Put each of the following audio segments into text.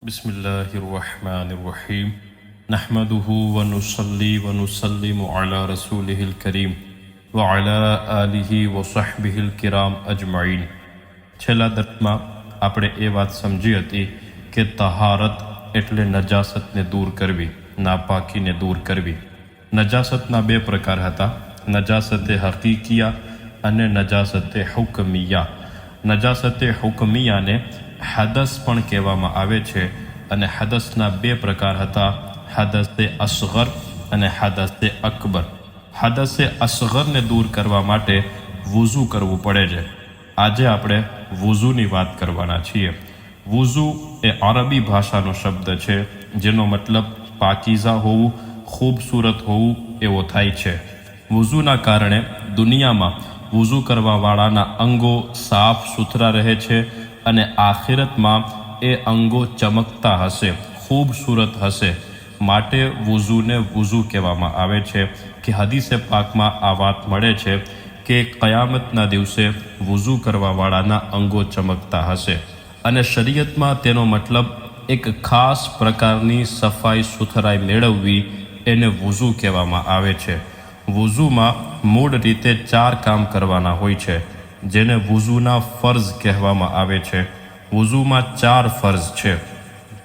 बिस्मिल्लाहिर्रहमानिर्रहीम नहमदुहु व नुसल्ली व नुसल्लिमु अला रसूलिहिल करीम व अला आलिहि व सहबिहिल किराम अजमईन। छेल्ला दर्शમાં આપણે એ વાત સમજી હતી કે તહારત એટલે નજાસતને દૂર કરવી, નાપાકીને દૂર કરવી। નજાસતના બે પ્રકાર હતા, નજાસતે હકીકિયા અને નજાસતે હુકમિયા। નજાસતે હુકમિયાને હદસ પણ કહેવામાં આવે છે અને હદસના બે પ્રકાર હતા, હદસે અસગર અને હદસે અકબર। હદસે અસગરને દૂર કરવા માટે વુઝુ કરવું પડે છે। આજે આપણે વુઝુની વાત કરવાના છીએ। વુઝુ એ અરબી ભાષાનો શબ્દ છે જેનો મતલબ પાકીઝા હોવું, ખૂબસૂરત હોવું એવો થાય છે। વુઝુના કારણે દુનિયામાં વુઝુ કરવાવાળાના અંગો સાફ સુથરા રહે છે અને આખિરતમાં એ અંગો ચમકતા હશે, ખૂબસૂરત હશે। માટે વુઝુને વુઝુ કહેવામાં આવે છે કે હદીસે પાકમાં આ વાત મળે છે કે કયામતના દિવસે વુઝુ કરવાવાળાના અંગો ચમકતા હશે અને શરીયતમાં તેનો મતલબ એક ખાસ પ્રકારની સફાઈ સુથરાઈ મેળવવી એને વુઝુ કહેવામાં આવે છે। વુઝુમાં મૂળ રીતે 4 કામ કરવાના હોય છે જેને વુઝુના ફર્ઝ કહેવામાં આવે છે। વુઝુમાં 4 ફર્ઝ છે।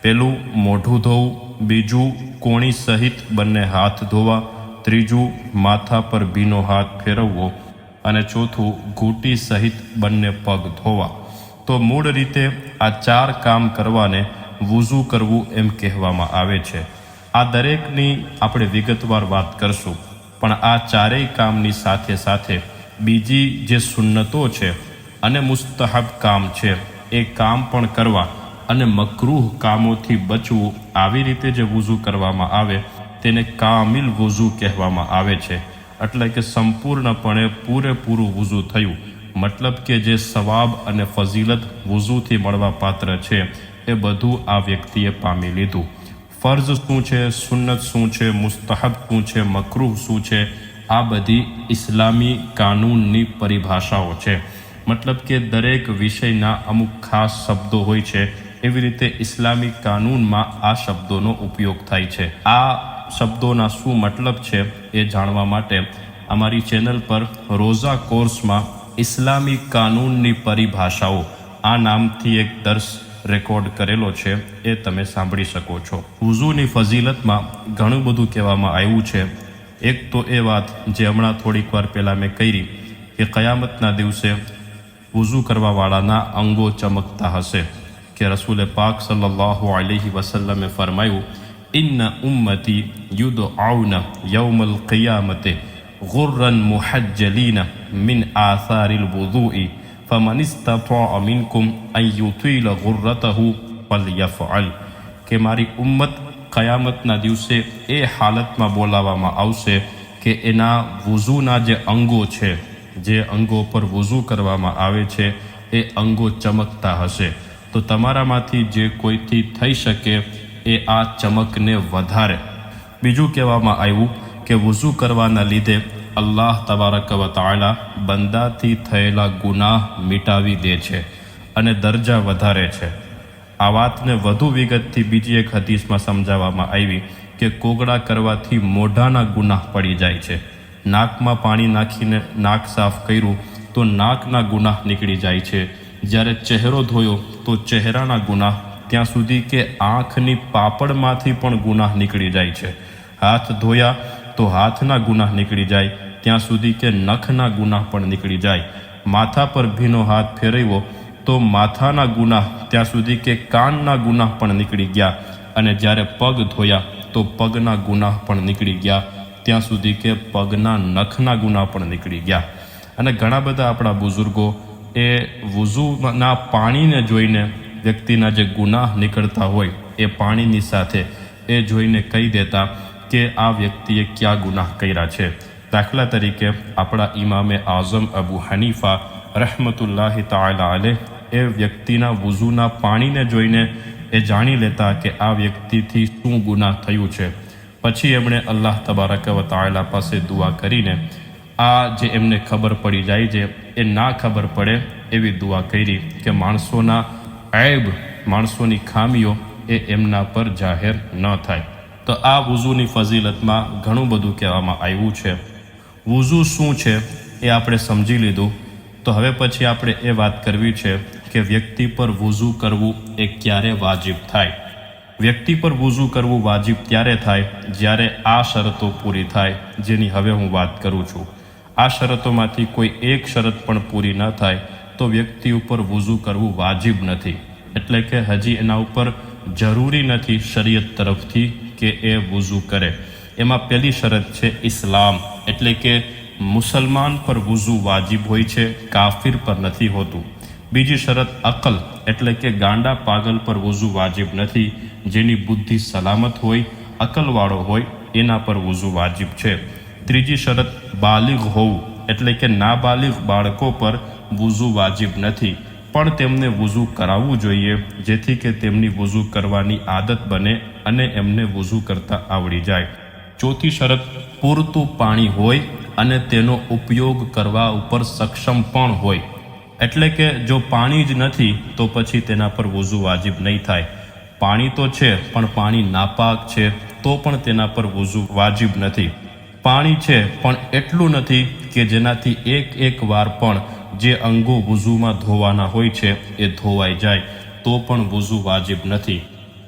પહેલું મોઢું ધોવું, બીજું કોણી સહિત બંને હાથ ધોવા, ત્રીજું માથા પર ભીનો હાથ ફેરવવો અને ચોથું ઘૂંટી સહિત બંને પગ ધોવા। તો મૂળ રીતે આ 4 કામ કરવાને વુઝુ કરવું એમ કહેવામાં આવે છે। આ દરેકની આપણે વિગતવાર વાત કરશું, પણ આ ચારેય કામની સાથે સાથે બીજી જે સુન્નતો છે અને મુસ્તહબ કામ છે એ કામ પણ કરવા અને મકરૂહ કામોથી બચવું, આવી રીતે જે વુઝુ કરવામાં આવે તેને કામિલ વુઝુ કહેવામાં આવે છે। એટલે કે સંપૂર્ણપણે પૂરેપૂરું વુઝુ થયું, મતલબ કે જે સવાબ અને ફઝીલત વુઝુથી મળવા પાત્ર છે એ બધું આ વ્યક્તિએ પામી લીધું। ફર્ઝ શું છે, સુન્નત શું છે, મુસ્તહબ શું છે, મકરૂહ શું છે, આ બધી ઇસ્લામી કાનૂનની પરિભાષાઓ છે। મતલબ કે દરેક વિષયના અમુક ખાસ શબ્દો હોય છે, એવી રીતે ઇસ્લામી કાનૂનમાં આ શબ્દોનો ઉપયોગ થાય છે। આ શબ્દોના શું મતલબ છે એ જાણવા માટે અમારી ચેનલ પર રોઝા કોર્સમાં ઇસ્લામી કાનૂનની પરિભાષાઓ આ નામથી એક દર્સ રેકોર્ડ કરેલો છે, એ તમે સાંભળી શકો છો। વુઝુની ફઝીલતમાં ઘણું બધું કહેવામાં આવ્યું છે। એક તો એ વાત જે હમણાં થોડીક વાર પહેલાં મેં કરી કે કયામતના દિવસે વુઝુ કરવાવાળાના અંગો ચમકતા હશે કે રસૂલે પાક સલ્લલ્લાહુ અલૈહિ વસલ્લમે ફરમાયું, ઇન્ન ઉમ્મતી યુદઆઉન યૌમલ क़િયામતે ગુર્રન મુહજ્જલીન મિન આસારિલ વુઝુઈ ફમન ઇસ્તતાઅ મિનકુમ અન યુતીલ ગુર્રતહુ ફલ્યફઅલ। કે મારી ઉમ્મત કયામતના દિવસે એ હાલતમાં બોલાવવામાં આવશે કે એના વુઝુના જે અંગો છે, જે અંગો પર વુઝુ કરવામાં આવે છે એ અંગો ચમકતા હશે, તો તમારામાંથી જે કોઈથી થઈ શકે એ આ ચમકને વધારે। બીજું કહેવામાં આવ્યું કે વુઝુ કરવાના લીધે અલ્લાહ તબારક વ તઆલા બંદાથી થયેલા ગુનાહ મિટાવી દે છે અને દરજા વધારે છે। આ વાતને વધુ વિગતથી બીજી એક હદીસમાં સમજાવવામાં આવી કે કોગળા કરવાથી મોઢાના ગુનાહ પડી જાય છે। નાકમાં પાણી નાખીને નાક સાફ કર્યું તો નાકના ગુનાહ નીકળી જાય છે। જ્યારે ચહેરો ધોયો તો ચહેરાના ગુનાહ, ત્યાં સુધી કે આંખની પાપડમાંથી પણ ગુનાહ નીકળી જાય છે। હાથ ધોયા તો હાથના ગુનાહ નીકળી જાય, ત્યાં સુધી કે નખના ગુનાહ પણ નીકળી જાય। માથા પર ભીનો હાથ ફેરવ્યો તો માથાના ગુનાહ, ત્યાં સુધી કે કાનના ગુનાહ પણ નીકળી ગયા, અને જ્યારે પગ ધોયા તો પગના ગુનાહ પણ નીકળી ગયા, ત્યાં સુધી કે પગના નખના ગુનાહ પણ નીકળી ગયા। અને ઘણા બધા આપણા બુઝુર્ગો એ વુઝુના પાણીને જોઈને વ્યક્તિના જે ગુનાહ નીકળતા હોય એ પાણીની સાથે એ જોઈને કહી દેતા કે આ વ્યક્તિએ ક્યાં ગુનાહ કર્યા છે। દાખલા તરીકે આપણા ઇમામે આઝમ અબુ હનીફા રહમતુલ્લાહિ તઆલા અલૈહ એ વ્યક્તિના વુઝુના પાણીને જોઈને એ જાણી લેતા કે આ વ્યક્તિથી શું ગુનાહ થયું છે। પછી એમણે અલ્લાહ તબારક વ તઆલા પાસે દુઆ કરીને આ જે એમને ખબર પડી જાય છે એ ના ખબર પડે એવી દુઆ કરી કે માણસોના ઐબ, માણસોની ખામીઓ એ એમના પર જાહેર ન થાય. તો આ વુઝુની ફઝીલતમાં ઘણું બધું કહેવામાં આવ્યું છે. વુઝુ શું છે એ આપણે સમજી લીધું. તો હવે પછી આપણે એ વાત કરવી છે કે વ્યક્તિ પર વુઝુ કરવું એ ક્યારે વાજિબ થાય. વ્યક્તિ પર વુઝુ કરવું વાજિબ ત્યારે થાય જ્યારે આ શરતો પૂરી થાય, જેની હવે હું વાત કરું છું. આ શરતોમાંથી કોઈ એક શરત પણ પૂરી ન થાય તો વ્યક્તિ ઉપર વુઝુ કરવું વાજિબ નથી. એટલે કે હજી એના ઉપર જરૂરી નથી શરીયત તરફથી કે એ વુઝુ કરે. એમાં પહેલી શરત છે ઇસ્લામ, એટલે કે મુસલમાન પર વુઝુ વાજિબ હોય છે, કાફિર પર નથી હોતું. બીજી શરત અકલ, એટલે કે ગાંડા પાગલ પર વુઝુ વાજિબ નથી. જેની બુદ્ધિ સલામત હોય, અકલવાળો હોય, એના પર વુઝુ વાજિબ છે. ત્રીજી શરત બાલિગ હોવું, એટલે કે નાબાલિગ બાળકો પર વુઝુ વાજિબ નથી, પણ તેમને વુઝુ કરાવવું જોઈએ જેથી કે તેમની વુઝુ કરવાની આદત બને અને એમને વુઝુ કરતા આવડી જાય. ચોથી શરત પૂરતું પાણી હોય અને તેનો ઉપયોગ કરવા ઉપર સક્ષમ પણ હોય. એટલે કે જો પાણી જ નથી તો પછી તેના પર વુઝુ વાજિબ નહીં થાય. પાણી તો છે પણ પાણી નાપાક છે તો પણ તેના પર વુઝુ વાજિબ નથી. પાણી છે પણ એટલું નથી કે જેનાથી એક વાર પણ જે અંગો વુઝુમાં ધોવાના હોય છે એ ધોવાઈ જાય તો પણ વુઝુ વાજિબ નથી.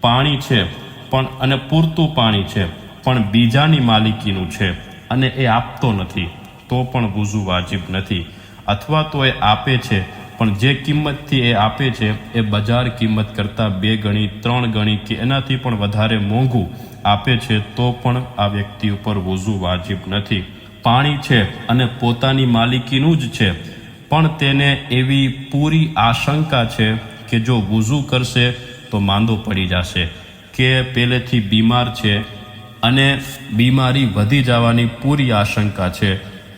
પાણી છે પણ અને પૂરતું પાણી છે પણ બીજાની માલિકીનું છે અને એ આપતો નથી તો પણ વુઝુ વાજિબ નથી. અથવા તો એ આપે છે પણ જે કિંમતથી એ આપે છે એ બજાર કિંમત કરતાં 2 ગણી 3 ગણી કે એનાથી પણ વધારે મોંઘું આપે છે તો પણ આ વ્યક્તિ ઉપર વુઝુ વાજિબ નથી. પાણી છે અને પોતાની માલિકીનું જ છે પણ તેને એવી પૂરી આશંકા છે કે જો વુઝુ કરશે તો માંદો પડી જશે, કે પહેલેથી બીમાર છે અને બીમારી વધી જવાની પૂરી આશંકા છે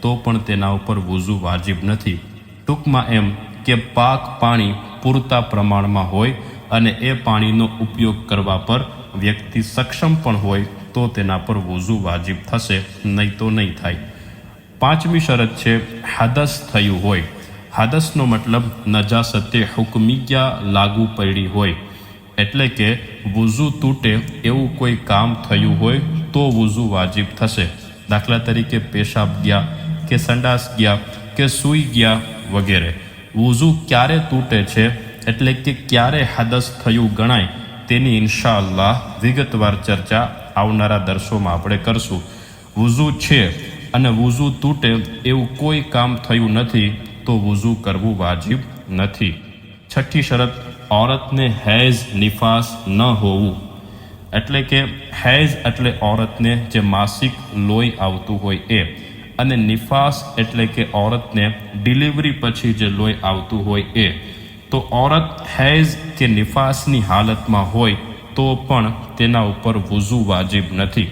તો પણ તેના ઉપર વુઝુ વાજિબ નથી. ટૂંકમાં એમ કે પાક પાણી પૂરતા પ્રમાણમાં હોય અને એ પાણીનો ઉપયોગ કરવા પર વ્યક્તિ સક્ષમ પણ હોય તો તેના પર વુઝુ વાજિબ થશે, નહીં તો નહીં થાય. પાંચમી શરત છે હદસ થયું હોય. હદસનો મતલબ નજાસતે હુકમિયા લાગુ પડી હોય. એટલે કે વુઝુ તૂટે એવું કોઈ કામ થયું હોય તો વુઝુ વાજિબ થશે. દાખલા તરીકે પેશાબ ગયા કે સંડાસ ગયા કે સૂઈ ગયા વગેરે. વુઝુ ક્યારે તૂટે છે એટલે કે ક્યારે હદસ થયું ગણાય તેની ઇન્શાઅલ્લાહ વિગતવાર ચર્ચા આવનારા દર્શોમાં આપણે કરશું. વુઝુ છે અને વુઝુ તૂટે એવું કોઈ કામ થયું નથી તો વુઝુ કરવું વાજિબ નથી. છઠ્ઠી શરત औरतને હૈઝ નિફાસ ન હોવું. એટલે કે હૈઝ એટલે औरतને જે માસિક લોહી આવતું હોય એ, અને નિફાસ એટલે કે औरतને ડિલિવરી પછી જે લોહી આવતું હોય એ. તો औरत હૈઝ કે નિફાસની હાલતમાં હોય તો પણ તેના ઉપર વુઝુ વાજિબ નથી.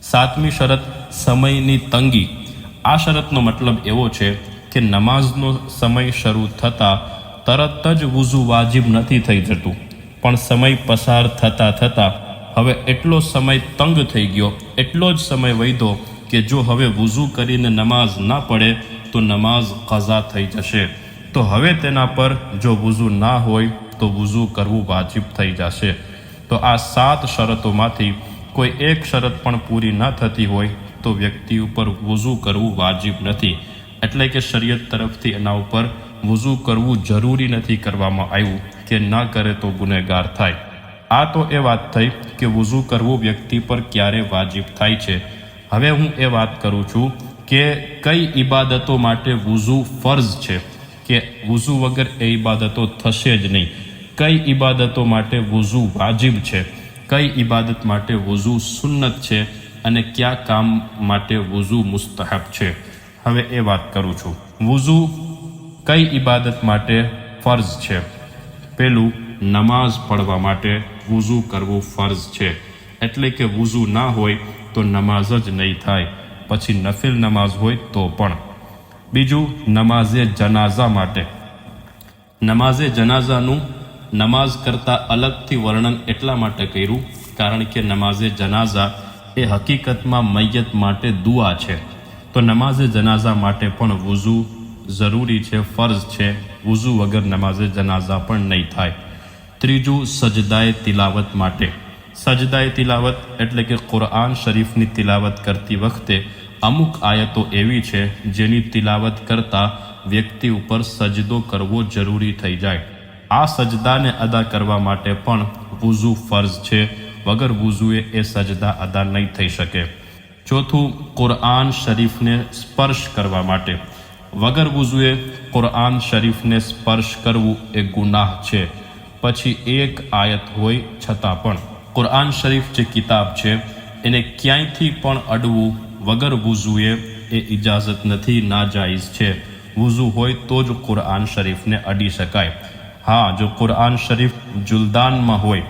સાતમી શરત સમયની તંગી. આ શરતનો મતલબ એવો છે કે નમાઝનો સમય શરૂ થતાં તરત જ વુઝુ વાજિબ નથી થઈ જતું, પણ સમય પસાર થતાં હવે એટલો સમય તંગ થઈ ગયો, એટલો જ સમય વૈધો કે જો હવે વુઝુ કરીને નમાઝ ના પડે તો નમાઝ કઝા થઈ જશે. તો હવે તેના પર જો વુઝુ ના હોય તો વુઝુ કરવું વાજિબ થઈ જશે. તો આ 7 શરતોમાંથી કોઈ એક શરત પણ પૂરી ન થતી હોય તો વ્યક્તિ ઉપર વુઝુ કરવું વાજિબ નથી. એટલે કે શરીયત તરફથી એના ઉપર વુઝુ કરવું જરૂરી નથી કરવામાં આવ્યું કે ન કરે તો ગુનેગાર થાય. આ તો એ વાત થઈ કે વુઝુ કરવું વ્યક્તિ પર ક્યારે વાજિબ થાય છે. હવે હું એ વાત કરું છું કે કઈ ઇબાદતો માટે વુઝુ ફર્ઝ છે, કે વુઝુ વગર એ ઇબાદતો થશે જ નહીં. કઈ ઇબાદતો માટે વુઝુ વાજિબ છે, કઈ ઇબાદત માટે વુઝુ સુન્નત છે અને કયા કામ માટે વુઝુ મુસ્તહબ છે. હવે એ વાત કરું છું. વુઝુ કઈ ઇબાદત માટે ફર્ઝ છે. પહેલું, નમાઝ પઢવા માટે વુઝુ કરવું ફર્ઝ છે. એટલે કે વુઝુ ના હોય તો નમાઝ જ નહીં થાય, પછી નફિલ નમાઝ હોય તો પણ. બીજું, નમાઝે જનાઝા માટે. નમાઝે જનાઝાનું નમાઝ કરતાં અલગથી વર્ણન એટલા માટે કર્યું કારણ કે નમાઝે જનાઝા એ હકીકતમાં મૈયત માટે દુઆ છે. તો નમાઝે જનાઝા માટે પણ વુઝુ જરૂરી છે, ફર્ઝ છે. વુઝુ વગર નમાઝે જનાઝા પણ નહીં થાય. ત્રીજું સજદાએ તિલાવત માટે. સજદાએ તિલાવત એટલે કે કુરઆન શરીફની તિલાવત કરતી વખતે અમુક આયતો એવી છે જેની તિલાવત કરતા વ્યક્તિ ઉપર સજદો કરવો જરૂરી થઈ જાય. આ સજદાને અદા કરવા માટે પણ વુઝુ ફર્ઝ છે. વગર વુઝુએ એ સજદા અદા નહીં થઈ શકે. ચોથું, કુરઆન શરીફને સ્પર્શ કરવા માટે. વગર વુઝુએ કુરઆન શરીફને સ્પર્શ કરવું એ ગુનાહ છે. પછી એક આયત હોય છતાં પણ કુરઆન શરીફ જે કિતાબ છે એને ક્યાંયથી પણ અડવું વગર વુઝુએ એ ઇજાઝત નથી, નાજાયઝ છે. વુઝુ હોય તો જ કુરઆન શરીફને અડી શકાય. હા, જો કુરઆન શરીફ જુલદાનમાં હોય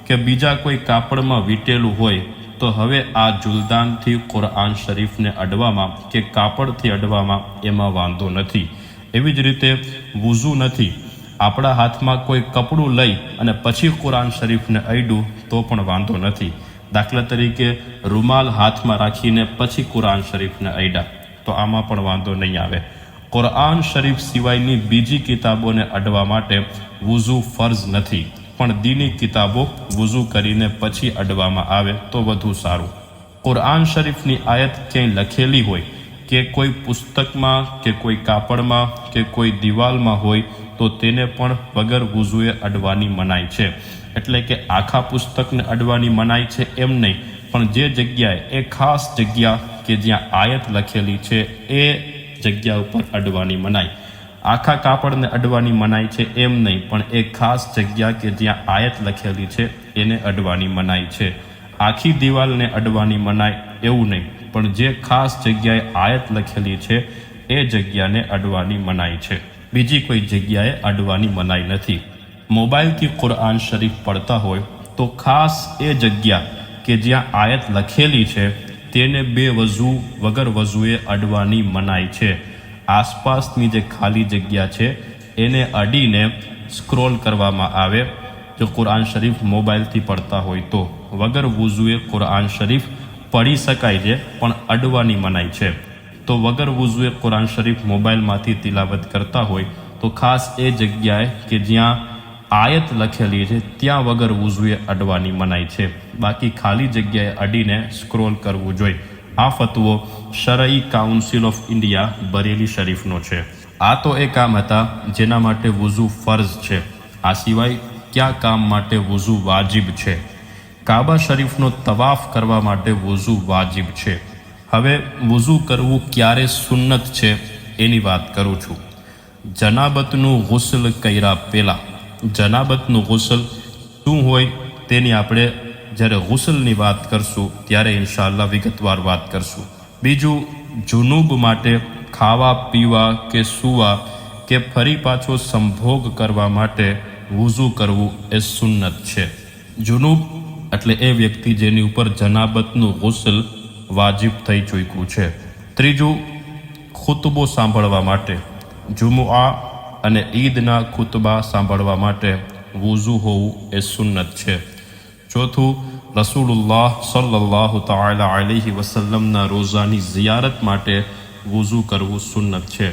કે બીજા કોઈ કાપડમાં વીંટેલું હોય તો હવે આ જુલદાનથી કુરઆન શરીફને અડવામાં કે કાપડથી અડવામાં એમાં વાંધો નથી. એવી જ રીતે વુઝુ નથી, આપણા હાથમાં કોઈ કપડું લઈ અને પછી કુરઆન શરીફને અડ્યું તો પણ વાંધો નથી. દાખલા તરીકે રૂમાલ હાથમાં રાખીને પછી કુરઆન શરીફને અડ્યા તો આમાં પણ વાંધો નહીં આવે. કુરઆન શરીફ સિવાયની બીજી કિતાબોને અડવા માટે વુઝુ ફર્ઝ નથી, પણ દીની કિતાબો વુઝુ કરીને પછી અડવામાં આવે તો વધુ સારું. કુરઆન શરીફની આયત ક્યાંય લખેલી હોય કે કોઈ પુસ્તકમાં કે કોઈ કાપડમાં કે કોઈ દિવાલમાં હોય તો તેને પણ વગર વુઝુએ અડવાની મનાઈ છે. એટલે કે આખા પુસ્તકને અડવાની મનાઈ છે એમ નહીં, પણ જે જગ્યાએ એ ખાસ જગ્યા કે જ્યાં આયત લખેલી છે એ જગ્યા ઉપર અડવાની મનાઈ. આખા કાપડને અડવાની મનાઈ છે એમ નહીં, પણ એ ખાસ જગ્યા કે જ્યાં આયત લખેલી છે એને અડવાની મનાઈ છે. આખી દિવાલને અડવાની મનાઈ એવું નહીં, પણ જે ખાસ જગ્યાએ આયત લખેલી છે એ જગ્યાને અડવાની મનાઈ છે. બીજી કોઈ જગ્યાએ અડવાની મનાઈ નથી. મોબાઈલથી કુરઆન શરીફ પડતા હોય તો ખાસ એ જગ્યા કે જ્યાં આયત લખેલી છે તેને બે વઝુ વગર વઝુએ અડવાની મનાઈ છે. આસપાસની જે ખાલી જગ્યા છે એને અડીને સ્ક્રોલ કરવામાં આવે. જો કુરઆન શરીફ મોબાઈલથી પડતા હોય તો વગર વુઝુએ કુરઆન શરીફ પઢી શકાય છે, પણ અડવાની મનાઈ છે. તો વગર વુઝુએ કુરઆન શરીફ મોબાઈલમાંથી તિલાવત કરતા હોય તો ખાસ એ જગ્યાએ કે જ્યાં આયત લખેલી છે ત્યાં વગર વુઝુએ અડવાની મનાઈ છે. બાકી ખાલી જગ્યાએ અડીને સ્ક્રોલ કરવું જોઈએ. આ ફતવો શરઈ કાઉન્સિલ ઓફ ઇન્ડિયા બરેલી શરીફનો છે. આ તો એ કામ હતા જેના માટે વુઝુ ફર્ઝ છે. આ સિવાય કયા કામ માટે વુઝુ વાજિબ છે? કાબા શરીફનો તવાફ કરવા માટે વુઝુ વાજિબ છે. હવે વુઝુ કરવું ક્યારે સુન્નત છે એની વાત કરું છું. જનાબતનું ગુસ્લ કર્યા પહેલાં. જનાબતનું ગુસ્લ શું હોય તેની આપણે જ્યારે ગુસ્લની વાત કરશું ત્યારે ઇન્શાઅલ્લાહ વિગતવાર વાત કરશું. બીજું, જુનૂબ માટે ખાવા પીવા કે સૂવા કે ફરી પાછો સંભોગ કરવા માટે વુઝુ કરવું એ સુન્નત છે. જુનૂબ એટલે એ વ્યક્તિ જેની ઉપર જનાબતનું ગુસ્લ વાજિબ થઈ ચૂક્યું છે. ત્રીજું, ખુતબો સાંભળવા માટે. જુમુઆ અને ઈદના ખુતબા સાંભળવા માટે વુઝુ હોવું એ સુન્નત છે. ચોથું, રસૂલુલ્લાહ સલ્લલ્લાહુ તઆલા અલૈહિ વસલ્લમના રોઝાની ઝિયારત માટે વુઝુ કરવું સુન્નત છે.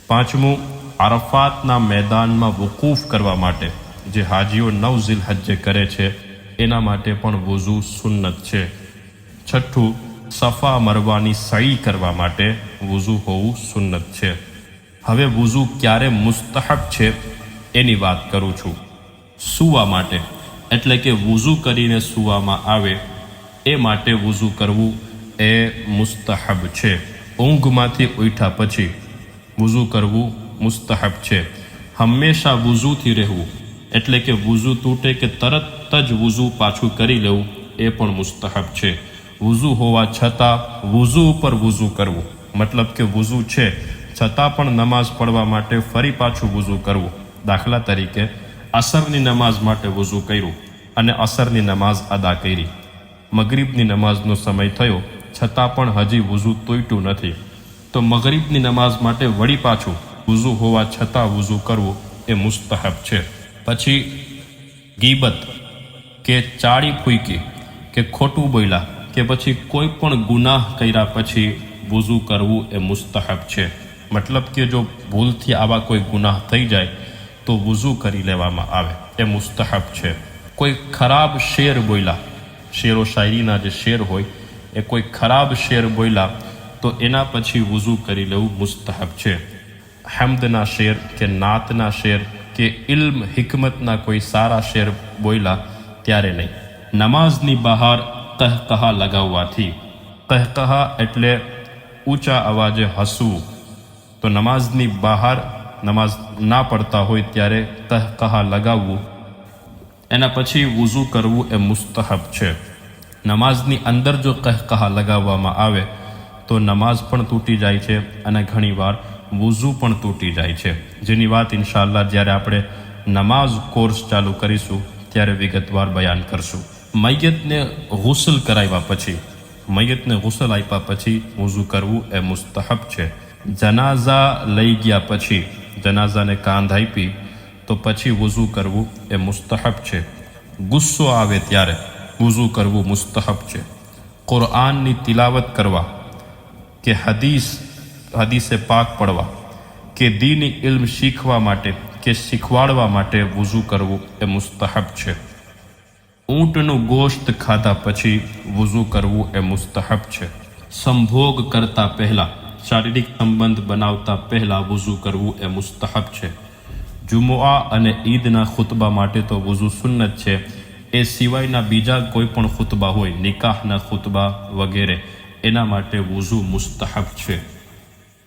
પાંચમું, અરફાતના મેદાનમાં વકૂફ કરવા માટે જે હાજીઓ 9 ઝિલહજ્જે કરે છે એના માટે પણ વુઝુ સુન્નત છે. છઠ્ઠું, સફા મરવાની સઈ કરવા માટે વુઝુ હોવું સુન્નત છે. હવે વુઝુ ક્યારે મુસ્તહબ છે એની વાત કરું છું. સૂવા માટે એટલે કે વુઝુ કરીને સૂવામાં આવે એ માટે વુઝુ કરવું એ મુસ્તહબ છે. ઊંઘમાંથી ઉઠ્યા પછી વુઝુ કરવું મુસ્તહબ છે. હંમેશા વુઝુથી રહેવું એટલે કે વુઝુ તૂટે કે તરત જ વુઝુ પાછું કરી લેવું એ પણ મુસ્તહબ છે. વુઝુ હોવા છતાં વુઝુ ઉપર વુઝુ કરવું, મતલબ કે વુઝુ છે છતાં પણ નમાઝ પડવા માટે ફરી પાછું વુઝુ કરવું. દાખલા તરીકે અસરની નમાઝ માટે વુઝુ કર્યું અને અસરની નમાઝ અદા કરી. મગરિબની નમાઝનો સમય થયો છતાં પણ હજી વુઝુ તૂટ્યું નથી તો મગરિબની નમાઝ માટે વળી પાછું વુઝુ હોવા છતાં વુઝુ કરવું એ મુસ્તહબ છે. પછી ગીબત કે ચાળી ફૂંકી કે ખોટું બોલ્યા કે પછી કોઈ પણ ગુનાહ કર્યા પછી વુઝુ કરવું એ મુસ્તહબ છે. મતલબ કે જો ભૂલથી આવા કોઈ ગુનાહ થઈ જાય તો તો વુઝુ કરી લેવામાં આવે, એ મુસ્તહબ છે. કોઈ ખરાબ શેર બોલ્યા, શેરો શાયરીના જે શેર હોય એ કોઈ ખરાબ શેર બોલ્યા તો એના પછી વુઝુ કરી લેવું મુસ્તહબ છે. હમ્દના શેર કે નાતના શેર કે ઇલ્મ હિકમતના કોઈ સારા શેર બોલ્યા ત્યારે નહીં. નમાઝની બહાર કહકહા લગાવવાથી, કહકહા એટલે ઊંચા અવાજે હસવું, તો નમાઝની બહાર નમાઝ ના પડતા હોય ત્યારે કહકહા લગાવવું, એના પછી વુઝુ કરવું એ મુસ્તહબ છે. નમાઝની અંદર જો કહકહા લગાવવામાં આવે તો નમાઝ પણ તૂટી જાય છે અને ઘણીવાર વુઝુ પણ તૂટી જાય છે, જેની વાત ઇન્શાઅલ્લાહ જ્યારે આપણે નમાઝ કોર્સ ચાલુ કરીશું ત્યારે વિગતવાર બયાન કરશું. મૈયતને ગુસ્લ કરાવ્યા પછી, મૈયતને ગુસ્લ આપ્યા પછી વુઝુ કરવું એ મુસ્તહબ છે. જનાઝા લઈ ગયા પછી, જનાઝાને કાંધ આપી તો પછી વુઝુ કરવું એ મુસ્તહબ છે. ગુસ્સો આવે ત્યારે વુઝુ કરવું મુસ્તહબ છે. કુરઆનની તિલાવત કરવા કે હદીસે પાક પડવા કે દીની ઇલ્મ શીખવા માટે કે શીખવાડવા માટે વુઝુ કરવું એ મુસ્તહબ છે. ઊંટનું ગોશ્ત ખાધા પછી વુઝુ કરવું એ મુસ્તહબ છે. સંભોગ કરતા પહેલા, શારીરિક સંબંધ બનાવતા પહેલા વુઝુ કરવું એ મુસ્તહબ છે. જુમઆ અને ઈદના ખુતબા માટે તો વુઝુ સુન્નત છે. એ સિવાયના બીજા કોઈ પણ ખુતબા હોય, નિકાહના ખુતબા વગેરે, એના માટે વુઝુ મુસ્તહબ છે.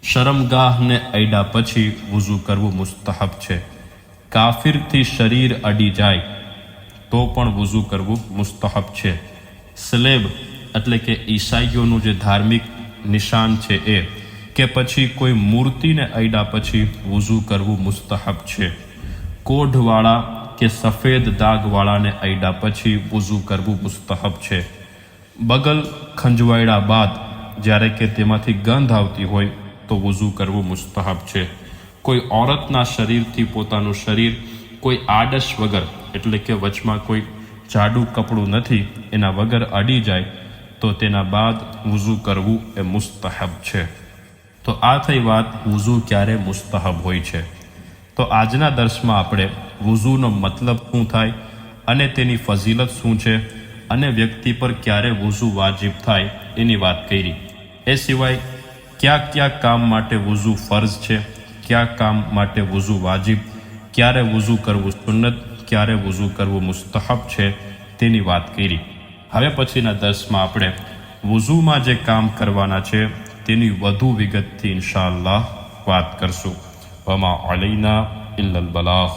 શરમગાહને અડ્યા પછી વુઝુ કરવું મુસ્તહબ છે. કાફિરથી શરીર અડી જાય તો પણ વુઝુ કરવું મુસ્તહબ છે. સ્લેબ એટલે કે ઈસાઈઓનું જે ધાર્મિક નિશાન છે એ, કે પછી કોઈ મૂર્તિને અડ્યા પછી વુઝુ કરવું મુસ્તહબ છે. કોઢવાળા કે સફેદ દાગવાળાને અડ્યા પછી વુઝુ કરવું મુસ્તહબ છે. બગલ ખંજવાળ્યા બાદ જ્યારે કે તેમાંથી ગંધ આવતી હોય તો વુઝુ કરવું મુસ્તહબ છે. કોઈ ઔરતના શરીરથી પોતાનું શરીર કોઈ આડશ વગર, એટલે કે વચમાં કોઈ જાડું કપડું નથી એના વગર અડી જાય તો તેના બાદ વુઝુ કરવું એ મુસ્તહબ છે. તો આ થઈ વાત વુઝુ ક્યારે મુસ્તહબ હોય છે. તો આજના દર્શમાં આપણે વુઝુનો મતલબ શું થાય અને તેની ફઝીલત શું છે અને વ્યક્તિ પર ક્યારે વુઝુ વાજિબ થાય એની વાત કરી. એ સિવાય કયા કયા કામ માટે વુઝુ ફર્ઝ છે, કયા કામ માટે વુઝુ વાજિબ, ક્યારે વુઝુ કરવું સુન્નત, ક્યારે વુઝુ કરવું મુસ્તહબ છે તેની વાત કરી. હવે પછીના દર્શમાં આપણે વુઝુમાં જે કામ કરવાના છે તેની વધુ વિગતથી ઇન્શાઅલ્લાહ વાત કરશું. વમા અલૈના ઇલ્લલ બલાગ.